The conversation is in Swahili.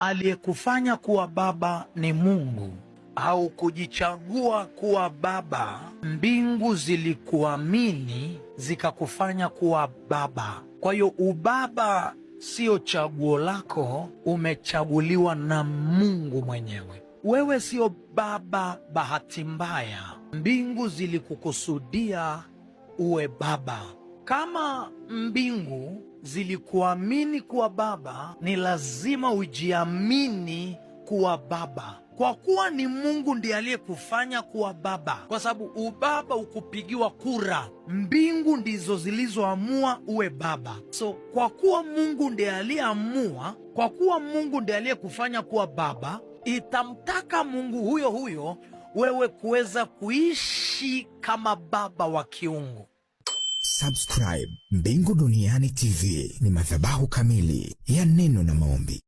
Aliyekufanya kuwa baba ni Mungu, au kujichagua kuwa baba. Mbingu zilikuamini zikakufanya kuwa baba. Kwa hiyo ubaba sio chaguo lako, umechaguliwa na Mungu mwenyewe. Wewe sio baba bahati mbaya. Mbingu zilikukusudia uwe baba. Kama mbingu zilikuamini kuwa baba, ni lazima ujiamini kuwa baba, kwa kuwa ni Mungu ndiye aliyekufanya kuwa baba, kwa sababu ubaba ukupigiwa kura. Mbingu ndizo zilizoamua uwe baba. So kwa kuwa Mungu ndiye aliyeamua, kwa kuwa Mungu ndiye aliyekufanya kuwa baba, itamtaka Mungu huyo huyo wewe kuweza kuishi kama baba wa kiungu. Subscribe Mbingu Duniani TV, ni madhabahu kamili ya neno na maombi.